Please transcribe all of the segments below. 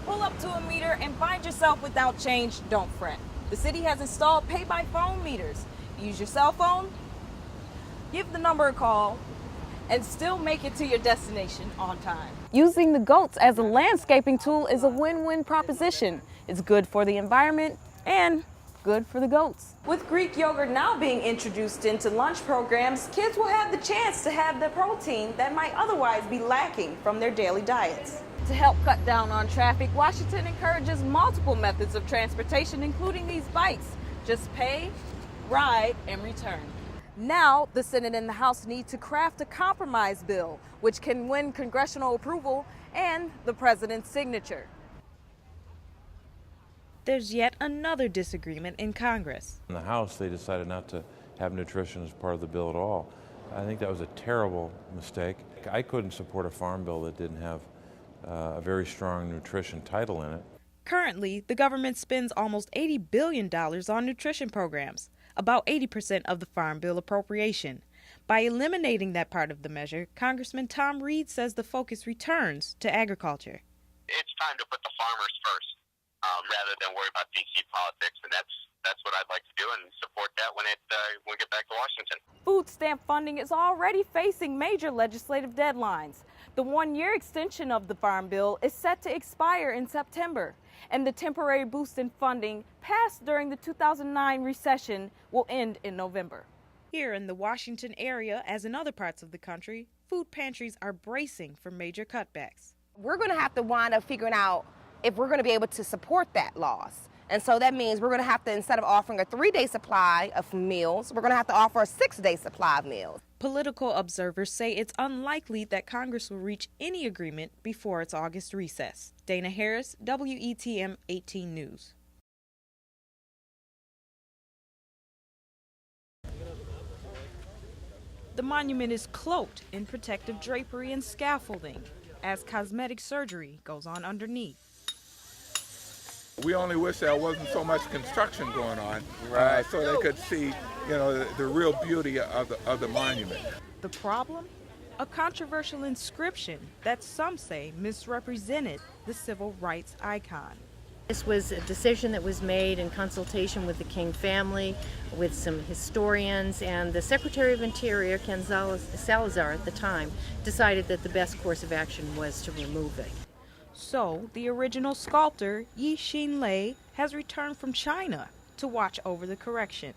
Pull up to a meter and find yourself without change, don't fret. The city has installed pay-by-phone meters. Use your cell phone, give the number a call, and still make it to your destination on time. Using the goats as a landscaping tool is a win-win proposition. It's good for the environment and good for the goats. With Greek yogurt now being introduced into lunch programs, kids will have the chance to have the protein that might otherwise be lacking from their daily diets. To help cut down on traffic, Washington encourages multiple methods of transportation, including these bikes. Just pay, ride, and return. Now, the Senate and the House need to craft a compromise bill, which can win congressional approval and the president's signature. There's yet another disagreement in Congress. In the House, they decided not to have nutrition as part of the bill at all. I think that was a terrible mistake. I couldn't support a farm bill that didn't have a very strong nutrition title in it. Currently, the government spends almost $80 billion on nutrition programs, about 80% of the Farm Bill appropriation. By eliminating that part of the measure, Congressman Tom Reed says the focus returns to agriculture. It's time to put the farmers first, rather than worry about D.C. politics, and that's what I'd like to do and support that when we get back to Washington. Food stamp funding is already facing major legislative deadlines. The one-year extension of the Farm Bill is set to expire in September, and the temporary boost in funding passed during the 2009 recession will end in November. Here in the Washington area, as in other parts of the country, food pantries are bracing for major cutbacks. We're going to have to wind up figuring out if we're going to be able to support that loss. And so that means we're going to have to, instead of offering a 3-day supply of meals, we're going to have to offer a 6-day supply of meals. Political observers say it's unlikely that Congress will reach any agreement before its August recess. Dana Harris, WETM 18 News. The monument is cloaked in protective drapery and scaffolding as cosmetic surgery goes on underneath. We only wish there wasn't so much construction going on, so they could see, the real beauty of the monument. The problem? A controversial inscription that some say misrepresented the civil rights icon. This was a decision that was made in consultation with the King family, with some historians, and the Secretary of Interior, Ken Salazar at the time, decided that the best course of action was to remove it. So, the original sculptor, Yi Xin Lei, has returned from China to watch over the correction.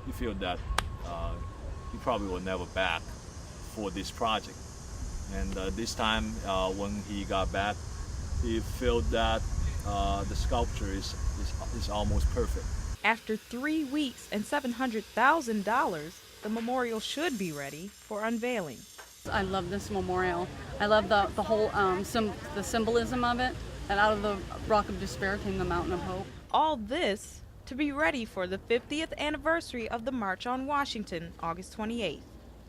He feel that he probably will never back for this project. And this time, when he got back, he felt that the sculpture is almost perfect. After 3 weeks and $700,000, the memorial should be ready for unveiling. I love this memorial. I love the whole the symbolism of it, and out of the rock of despair came the mountain of hope. All this to be ready for the 50th anniversary of the March on Washington, August 28th.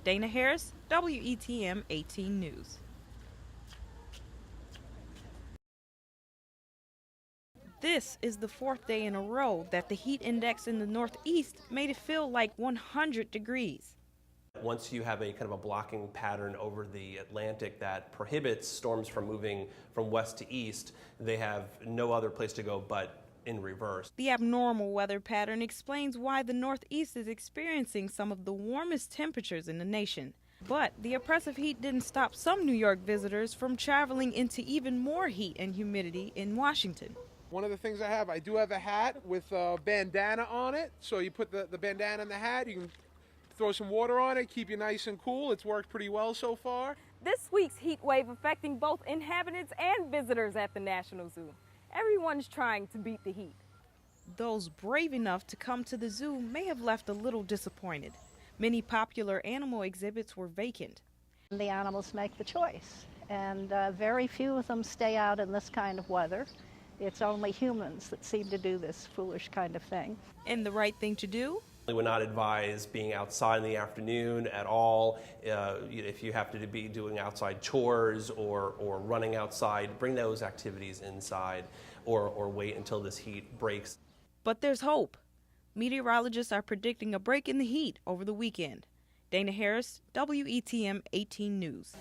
Dana Harris, WETM 18 News. This is the 4th day in a row that the heat index in the Northeast made it feel like 100 degrees. Once you have a kind of a blocking pattern over the Atlantic that prohibits storms from moving from west to east, they have no other place to go but in reverse. The abnormal weather pattern explains why the Northeast is experiencing some of the warmest temperatures in the nation. But the oppressive heat didn't stop some New York visitors from traveling into even more heat and humidity in Washington. One of the things I do have a hat with a bandana on it. So you put the bandana in the hat, you can throw some water on it, keep you nice and cool. It's worked pretty well so far. This week's heat wave affecting both inhabitants and visitors at the National Zoo. Everyone's trying to beat the heat. Those brave enough to come to the zoo may have left a little disappointed. Many popular animal exhibits were vacant. The animals make the choice, and very few of them stay out in this kind of weather. It's only humans that seem to do this foolish kind of thing. And the right thing to do? We would not advise being outside in the afternoon at all. If you have to be doing outside chores or running outside, bring those activities inside or wait until this heat breaks. But there's hope. Meteorologists are predicting a break in the heat over the weekend. Dana Harris, WETM 18 News.